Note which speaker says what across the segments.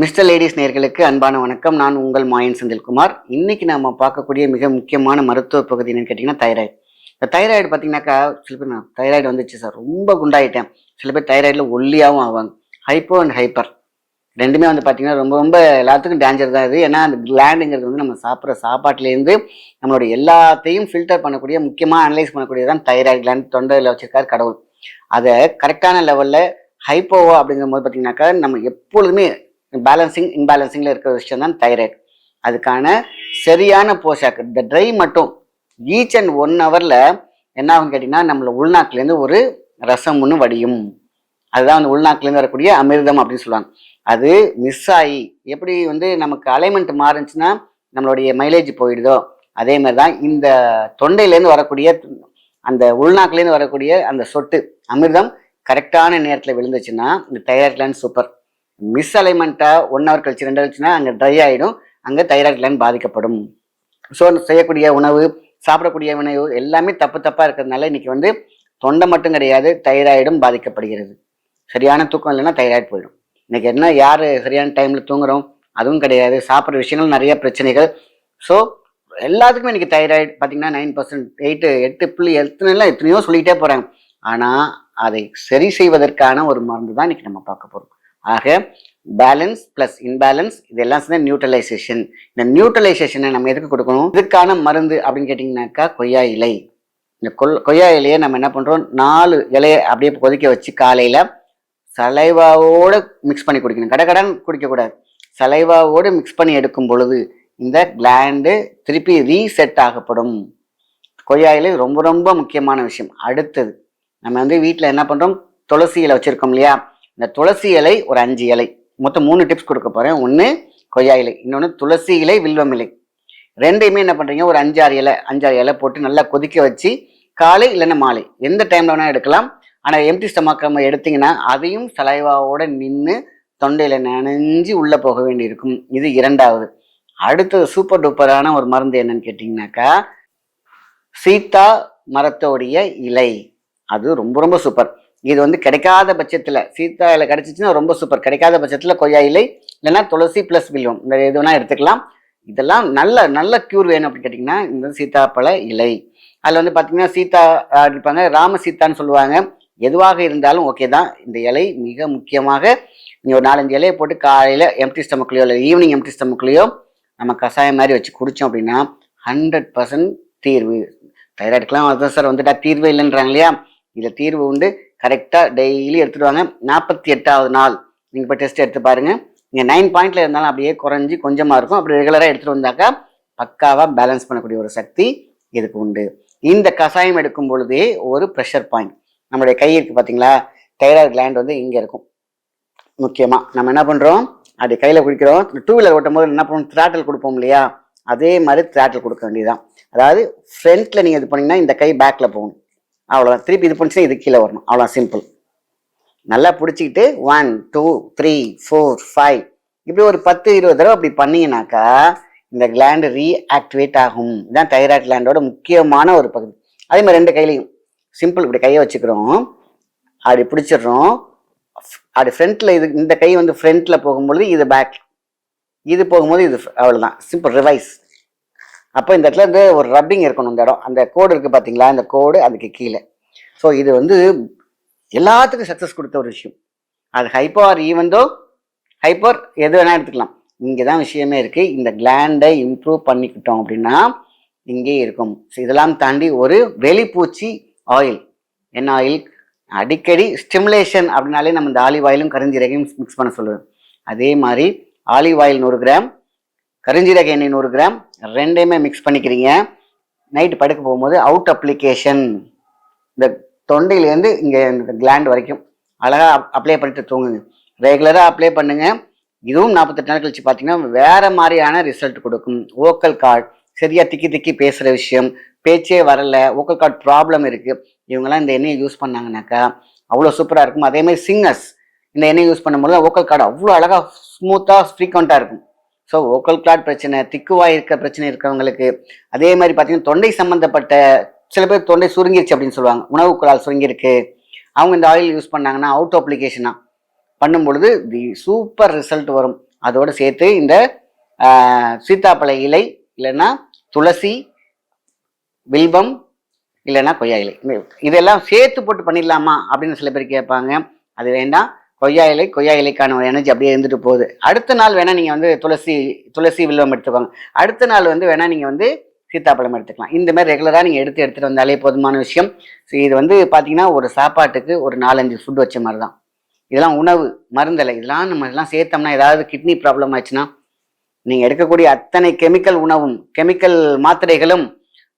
Speaker 1: Mister ladies நேயர்களுக்கு அன்பான வணக்கம். நான் உங்கள் மாயன் செந்தில்குமார். இன்னைக்கு நம்ம பார்க்கக்கூடிய மிக முக்கியமான மருத்துவ பகுதி என்னன்னு கேட்டிங்கன்னா தைராய்டு. இந்த தைராய்டு பார்த்தீங்கன்னாக்கா சில பேர் நான் தைராய்டு வந்துச்சு சார் ரொம்ப குண்டாயிட்டேன். சில பேர் தைராய்டில் ஒல்லியாகவும் ஆவாங்க. ஹைப்போ அண்ட் ஹைப்பர் ரெண்டுமே வந்து பார்த்தீங்கன்னா ரொம்ப ரொம்ப எல்லாத்துக்கும் டேஞ்சர் தான் இது. ஏன்னா அந்த கிளாண்டுங்கிறது வந்து நம்ம சாப்பிட்ற சாப்பாட்டிலேருந்து நம்மளுடைய எல்லாத்தையும் ஃபில்டர் பண்ணக்கூடிய முக்கியமாக அனலைஸ் பண்ணக்கூடியது தான் தைராய்டு கிளாண்ட். தொண்டையில் வச்சிருக்காரு கடவுள். அதை கரெக்டான லெவலில் ஹைப்போவா அப்படிங்கும் போது பார்த்தீங்கன்னாக்கா நம்ம எப்பொழுதுமே பேலன்சிங் இன்பேலன்சிங்ல இருக்கிற விஷயம் தான் தைராய்டு. அதுக்கான சரியான போஷாக்கு இந்த ட்ரை மட்டும் ஈச் அண்ட் 1 ஹவர்ல என்ன ஆகும் கேட்டீங்கன்னா நம்மள உள்நாக்குலேருந்து ஒரு ரசம் ஒன்று வடியும். அதுதான் அந்த உள்நாக்குலேருந்து வரக்கூடிய அமிர்தம் அப்படின்னு சொல்லுவாங்க. அது மிஸ் ஆகி எப்படி வந்து நமக்கு அலைன்மெண்ட் மாறுச்சுன்னா நம்மளுடைய மைலேஜ் போயிடுதோ அதே மாதிரி தான் இந்த தொண்டையிலேருந்து வரக்கூடிய அந்த உள்நாக்குலேருந்து வரக்கூடிய அந்த சொட்டு அமிர்தம் கரெக்டான நேரத்தில் விழுந்துச்சுன்னா இந்த தைராய்டு கிளாண்ட் சூப்பர். மிஸ் அலைன்மெண்ட்டா 1 ஹவர் கழிச்சு 2 கழிச்சுன்னா அங்கே ட்ரை ஆகிடும், அங்கே தைராய்டு கிளாண்ட் பாதிக்கப்படும். ஸோ செய்யக்கூடிய உணவு சாப்பிடக்கூடிய உணவு எல்லாமே தப்பாக இருக்கிறதுனால இன்னைக்கு வந்து தொண்டை மட்டும் கிடையாது தைராய்டும் பாதிக்கப்படுகிறது. சரியான தூக்கம் இல்லைன்னா தைராய்டு போயிடும். இன்னைக்கு என்ன யார் சரியான டைமில் தூங்குறோம் அதுவும் கிடையாது. சாப்பிட்ற விஷயங்கள் நிறைய பிரச்சனைகள். ஸோ எல்லாத்துக்குமே இன்னைக்கு தைராய்டு பார்த்தீங்கன்னா 9%, 8 எத்தனையோ சொல்லிக்கிட்டே போகிறாங்க. ஆனால் அதை சரி செய்வதற்கான ஒரு மருந்து தான் இன்னைக்கு நம்ம பார்க்க போகிறோம். ஆக பேலன்ஸ் பிளஸ் இன்பேலன்ஸ் இதெல்லாம் சேர்ந்து நியூட்ரலைசேஷன். இந்த நியூட்ரலைசேஷனை நம்ம எதுக்கு கொடுக்கணும்? இதுக்கான மருந்து அப்படின்னு கேட்டிங்கனாக்கா கொய்யா இலை. இந்த கொய்யா இலையை நம்ம என்ன பண்ணுறோம், 4 இலையை அப்படியே கொதிக்க வச்சு காலையில் சலைவாவோடு மிக்ஸ் பண்ணி குடிக்கணும். கடகடன் குடிக்கக்கூடாது. சலைவாவோடு மிக்ஸ் பண்ணி எடுக்கும் பொழுது இந்த கிளாண்டு திருப்பி ரீசெட் ஆகப்படும். கொய்யா இலை ரொம்ப ரொம்ப முக்கியமான விஷயம். அடுத்தது நம்ம வந்து வீட்டில் என்ன பண்ணுறோம், துளசி இலை வச்சுருக்கோம் இல்லையா, இந்த துளசி இலை ஒரு 5 இலை, மொத்தம் 3 டிப்ஸ் கொடுக்க போகிறேன். ஒன்று கொய்யா இலை, இன்னொன்று துளசி இலை, வில்வம் இலை. ரெண்டையுமே என்ன பண்ணுறீங்க, ஒரு 5-6 இலை போட்டு நல்லா கொதிக்க வச்சு காலை இல்லைன்னா மாலை எந்த டைமில் வேணால் எடுக்கலாம். ஆனால் எம்டி ஸ்டமக் எடுத்தீங்கன்னா அதையும் சலைவாவோட நின்று தொண்டையில் நனைஞ்சு உள்ளே போக வேண்டி இருக்கும். இது 2வது. அடுத்தது சூப்பர் டூப்பரான ஒரு மருந்து என்னன்னு கேட்டிங்கனாக்கா சீத்தா மரத்தோடைய இலை. அது ரொம்ப ரொம்ப சூப்பர். இது வந்து கிடைக்காத பட்சத்தில் சீத்தா இலை கிடைச்சிச்சுன்னா ரொம்ப சூப்பர். கிடைக்காத பட்சத்தில் கொய்யா இலை இல்லைன்னா துளசி ப்ளஸ் வில்வம் இந்த எது வேணால் எடுத்துக்கலாம். இதெல்லாம் நல்ல நல்ல க்யூர் வேணும் அப்படின்னு கேட்டிங்கன்னா இந்த சீத்தாப்பழ இலை. அதில் வந்து பார்த்தீங்கன்னா சீத்தா இருப்பாங்க, ராம சீத்தான்னு சொல்லுவாங்க. எதுவாக இருந்தாலும் ஓகே தான். இந்த இலை மிக முக்கியமாக நீங்கள் ஒரு 4-5 இலையை போட்டு காலையில் எம்டி ஸ்டமக்லையோ இல்லை ஈவினிங் எம்டி ஸ்டமக்லையோ நம்ம கஷாயம் மாதிரி வச்சு குடித்தோம் அப்படின்னா 100% தீர்வு. தைராய்டுக்கெலாம் அதுதான் சார் வந்துட்டா தீர்வு இல்லைன்றாங்க இல்லையா, இதில் தீர்வு உண்டு. கரெக்டாக டெய்லி எடுத்துகிட்டு வாங்க. 48வது நாள் நீங்கள் இப்போ டெஸ்ட் எடுத்து பாருங்கள். நீங்கள் 9 பாயிண்ட்ல இருந்தாலும் அப்படியே குறைஞ்சி கொஞ்சமாக இருக்கும். அப்படி ரெகுலராக எடுத்துகிட்டு வந்தாக்கா பக்காவாக பேலன்ஸ் பண்ணக்கூடிய ஒரு சக்தி இதுக்கு உண்டு. இந்த கஷாயம் எடுக்கும் பொழுதே ஒரு ப்ரெஷர் பாயிண்ட் நம்மளுடைய கை இருக்குது பார்த்தீங்களா, தைராய்டு கிளாண்ட் வந்து இங்கே இருக்கும். முக்கியமாக நம்ம என்ன பண்ணுறோம், அப்படி கையில் குடிக்கிறோம். 2 வீலர் ஓட்டும் போது என்ன பண்ணுவோம், த்ராட்டில் கொடுப்போம் இல்லையா, அதே மாதிரி த்ராட்டில் கொடுக்க வேண்டியதுதான். அதாவது ஃப்ரண்ட்டில் நீங்கள் இது பண்ணிங்கன்னா இந்த கை பேக்கில் போகணும், அவ்வளோதான். திருப்பி இது பண்ணிச்சுன்னா இது கீழே வரணும், அவ்வளோ சிம்பிள். நல்லா பிடிச்சிக்கிட்டு 1 2 3 4 5 இப்படி ஒரு 10-20 தடவை அப்படி பண்ணீங்கன்னாக்கா இந்த கிளாண்டு ரீஆக்டிவேட் ஆகும். இதுதான் தைராய்டு கிளாண்டோட முக்கியமான ஒரு பகுதி. அதே மாதிரி 2 கையிலையும் சிம்பிள் இப்படி கையை வச்சுக்கிறோம், அப்படி பிடிச்சிடுறோம். அப்படி ஃப்ரண்ட்டில் இது இந்த கை வந்து ஃப்ரண்ட்டில் போகும்பொழுது இது பேக், இது போகும்போது இது, அவ்வளோதான் சிம்பிள் ரிவைஸ். அப்போ இந்த இடத்துல வந்து ஒரு ரப்பிங் இருக்கணும். இந்த இடம் அந்த கோடு இருக்குது பார்த்தீங்களா, இந்த கோடு அதுக்கு கீழே. ஸோ இது வந்து எல்லாத்துக்கும் சக்ஸஸ் கொடுத்த ஒரு விஷயம். அது ஹைப்பர் ஈவன்தோ ஹைப்பர் எது வேணால் எடுத்துக்கலாம். இங்கே தான் விஷயமே இருக்குது. இந்த கிளாண்டை இம்ப்ரூவ் பண்ணிக்கிட்டோம் அப்படின்னா இங்கே இருக்கும். ஸோ இதெல்லாம் தாண்டி ஒரு வெளிப்பூச்சி ஆயில். என்ன ஆயில், அடிக்கடி ஸ்டிமுலேஷன் அப்படின்னாலே நம்ம இந்த ஆலிவ் ஆயிலும் கரிஞ்சீரகையும் மிக்ஸ் பண்ண சொல்லுவேன். அதே மாதிரி ஆலிவ் ஆயில் 100 கிராம், கரிஞ்சீரக எண்ணெய் 100 கிராம், ரெண்டையுமே மிக்ஸ் பண்ணிக்கிறீங்க. நைட்டு படுக்க போகும்போது அவுட் அப்ளிகேஷன் இந்த தொண்டையிலேருந்து இங்கே இந்த கிளாண்ட் வரைக்கும் அழகாக அப்ளை பண்ணிட்டு தூங்குங்க. ரெகுலராக அப்ளை பண்ணுங்கள். இதுவும் 48 நாள் கழிச்சு பார்த்தீங்கன்னா வேறு மாதிரியான ரிசல்ட் கொடுக்கும். வோக்கல் கார்டு சரியாக திக்கி பேசுகிற விஷயம், பேச்சே வரலை, வோக்கல் கார்டு ப்ராப்ளம் இருக்குது, இவங்கெல்லாம் இந்த எண்ணெயை யூஸ் பண்ணாங்கனாக்கா அவ்வளோ சூப்பராக இருக்கும். அதே மாதிரி சிங்கர்ஸ் இந்த எண்ணெயை யூஸ் பண்ணும்போது வோக்கல் கார்டு அவ்வளோ அழகாக ஸ்மூத்தாக ஃப்ரீக்வெண்ட்டாக இருக்கும். ஸோ வோக்கல் கார்டு பிரச்சனை, திக்குவாய் இருக்க பிரச்சனை இருக்கிறவங்களுக்கு, அதே மாதிரி பார்த்தீங்கன்னா தொண்டை சம்மந்தப்பட்ட சில பேர் தொண்டை சுருங்கிருச்சு அப்படின்னு சொல்லுவாங்க, உணவு குழாய் சுருங்கிருக்கு, அவங்க இந்த ஆயில் யூஸ் பண்ணாங்கன்னா அவுட் அப்ளிகேஷனாக பண்ணும் பொழுது தி சூப்பர் ரிசல்ட் வரும். அதோடு சேர்த்து இந்த சீத்தாப்பழ இலை, இல்லைன்னா துளசி, வில்வம், இல்லைன்னா கொய்யா இலை, இதெல்லாம் சேர்த்து போட்டு பண்ணிடலாமா அப்படின்னு சில பேர் கேட்பாங்க. அது வேண்டாம். கொய்யா இலைக்கான ஒரு எனர்ஜி அப்படியே இருந்துட்டு போகுது. அடுத்த நாள் வேணா நீங்க வந்து துளசி வில்வம் எடுத்துக்கோங்க. அடுத்த நாள் வந்து வேணா நீங்க வந்து சீத்தாப்பழம் எடுத்துக்கலாம். இந்த மாதிரி ரெகுலரா நீங்க எடுத்துட்டு வந்தாலே போதுமான விஷயம். இது வந்து பாத்தீங்கன்னா ஒரு சாப்பாட்டுக்கு ஒரு 4-5 ஃபுட் வச்ச மாதிரி தான். இதெல்லாம் உணவு, மருந்தலை, இதெல்லாம் நம்ம எல்லாம் சேர்த்தோம்னா ஏதாவது கிட்னி ப்ராப்ளம் ஆச்சுன்னா நீங்க எடுக்கக்கூடிய அத்தனை கெமிக்கல் உணவும் கெமிக்கல் மாத்திரைகளும்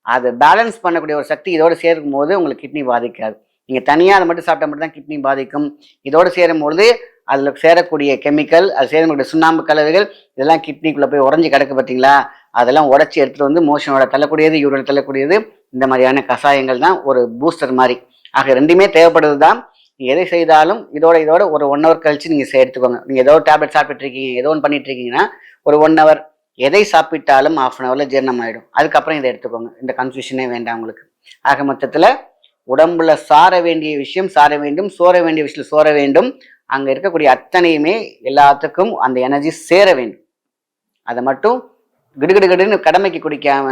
Speaker 1: அதை பேலன்ஸ் பண்ணக்கூடிய ஒரு சக்தி இதோட சேர்க்கும் போது உங்களுக்கு கிட்னி பாதிக்காது. நீங்க தனியா அதை மட்டும் சாப்பிட்டா மட்டும் தான் கிட்னி பாதிக்கும். இதோடு சேரும் பொழுது அதுல சேரக்கூடிய கெமிக்கல், அது சேரக்கூடிய சுண்ணாம்பு கலவைகள் இதெல்லாம் கிட்னிக்குள்ள போய் உடஞ்சி கிடக்கு பார்த்தீங்களா, அதெல்லாம் உடச்சி எடுத்துட்டு வந்து மோஷனோட தள்ளக்கூடியது, யூரின் தள்ளக்கூடியது, இந்த மாதிரியான கஷாயங்கள் தான் ஒரு பூஸ்டர் மாதிரி. ஆக ரெண்டுமே தேவைப்படுது தான். நீங்க எதை செய்தாலும் இதோட ஒரு 1 hour கழிச்சு நீங்க எடுத்துக்கோங்க. நீங்க ஏதோ டேப்லெட் சாப்பிட்டு இருக்கீங்க, ஏதோ ஒன்று பண்ணிட்டு இருக்கீங்கன்னா ஒரு 1 hour எதை சாப்பிட்டாலும் 1/2 hourல ஜீரணம் ஆயிடும். அதுக்கப்புறம் இதை எடுத்துக்கோங்க. இந்த கன்ஃபியூஷனே வேண்டாம் உங்களுக்கு. ஆக மொத்தத்துல உடம்புல சார வேண்டிய விஷயம் சார வேண்டும், சோர வேண்டிய விஷயம் சோர வேண்டும். அங்க இருக்கக்கூடிய அத்தனையுமே எல்லாத்துக்கும் அந்த எனர்ஜி சேர வேண்டும். அதை மட்டும் கிடுகிடுன்னு கடமைக்கு குடிக்காம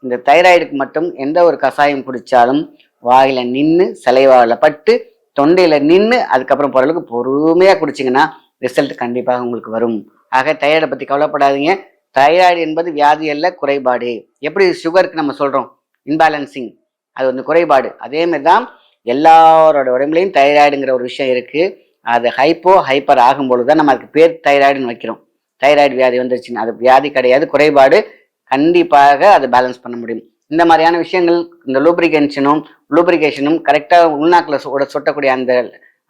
Speaker 1: இந்த தைராய்டுக்கு மட்டும் எந்த ஒரு கஷாயம் குடிச்சாலும் வாயில நின்று, சலைவாயில பட்டு, தொண்டையில நின்று, அதுக்கப்புறம் போற அளவுக்கு பொறுமையா குடிச்சிங்கன்னா ரிசல்ட் கண்டிப்பாக உங்களுக்கு வரும். ஆக தைராய்டை பத்தி கவலைப்படாதீங்க. தைராய்டு என்பது வியாதி அல்ல, குறைபாடு. எப்படி சுகருக்கு நம்ம சொல்றோம் இன்பேலன்சிங், அது வந்து குறைபாடு. அதே மாதிரி தான் எல்லாரோட உடம்புலையும் தைராய்டுங்கிற ஒரு விஷயம் இருக்கு. அது ஹைப்பர் ஆகும்பொழுது தான் நம்ம அதுக்கு பேர் தைராய்டுன்னு வைக்கிறோம். தைராய்டு வியாதி வந்துருச்சுன்னா அது வியாதி கிடையாது, குறைபாடு. கண்டிப்பாக அதை பேலன்ஸ் பண்ண முடியும். இந்த மாதிரியான விஷயங்கள், இந்த லூப்ரிகேஷனும் கரெக்டாக உள்நாக்கில் சொட்டக்கூடிய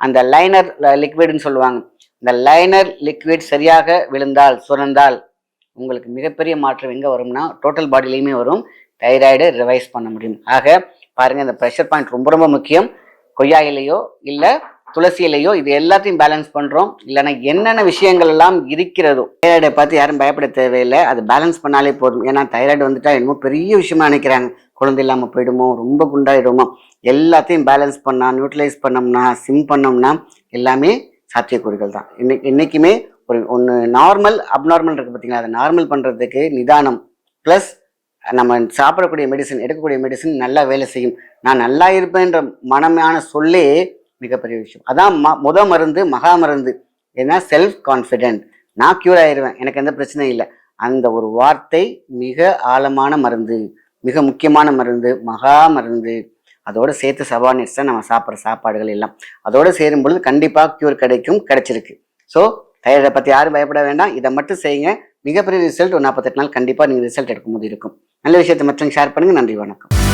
Speaker 1: அந்த லைனர் லிக்விட்னு சொல்லுவாங்க. இந்த லைனர் லிக்விட் சரியாக விழுந்தால், சுரந்தால் உங்களுக்கு மிகப்பெரிய மாற்றம் எங்கே வரும்னா டோட்டல் பாடியிலையுமே வரும். தைராய்டை ரிவைஸ் பண்ண முடியும். ஆக பாருங்க, இந்த ப்ரெஷர் பாயிண்ட் ரொம்ப ரொம்ப முக்கியம். கொய்யா இலையோ இல்லை துளசி இலையோ இது எல்லாத்தையும் பேலன்ஸ் பண்றோம். இல்லைன்னா என்னென்ன விஷயங்கள் எல்லாம் இருக்கிறதோ தைராய்டை பார்த்து யாரும் பயப்பட தேவையில்லை. அது பேலன்ஸ் பண்ணாலே போதும். ஏன்னா தைராய்டு வந்துட்டா என்னமோ பெரிய விஷயமா நினைக்கிறாங்க. குழந்தை இல்லாமல் போயிடுமோ, ரொம்ப குண்டாயிடுமோ. எல்லாத்தையும் பேலன்ஸ் பண்ணா, நியூட்ரலைஸ் பண்ணோம்னா, சிம் பண்ணோம்னா எல்லாமே சாத்தியக்கூறுகள் தான். இன்னைக்குமே ஒன்று நார்மல் அப்நார்மல் இருக்கு பார்த்தீங்களா, அதை நார்மல் பண்ணுறதுக்கு நிதானம் ப்ளஸ் நம்ம சாப்பிடக்கூடிய மெடிசன், எடுக்கக்கூடிய மெடிசன் நல்லா வேலை செய்யும். நான் நல்லா இருப்பேன்ற மனமான சொல்லே மிகப்பெரிய விஷயம். அதான் மருந்து, மகா மருந்து. ஏன்னா செல்ஃப் கான்ஃபிடென்ட். நான் க்யூர் ஆயிடுவேன், எனக்கு எந்த பிரச்சனையும் இல்லை. அந்த ஒரு வார்த்தை மிக ஆழமான மருந்து, மிக முக்கியமான மருந்து, மகா மருந்து. அதோடு சேர்த்து சபானிட்ஸ் தான் நம்ம சாப்பிட்ற சாப்பாடுகள் எல்லாம். அதோடு சேரும் பொழுது கண்டிப்பாக க்யூர் கிடைச்சிருக்கு. ஸோ தைராய்டை பற்றி யாரும் பயப்பட வேண்டாம். இதை மட்டும் செய்யுங்க. மிகப்பெரிய ரிசல்ட் 48 நாள் கண்டிப்பாக நீங்கள் ரிசல்ட் எடுக்கும்போது இருக்கும். நல்ல விஷயத்தை மற்றவங்க ஷேர் பண்ணுங்க. நன்றி, வணக்கம்.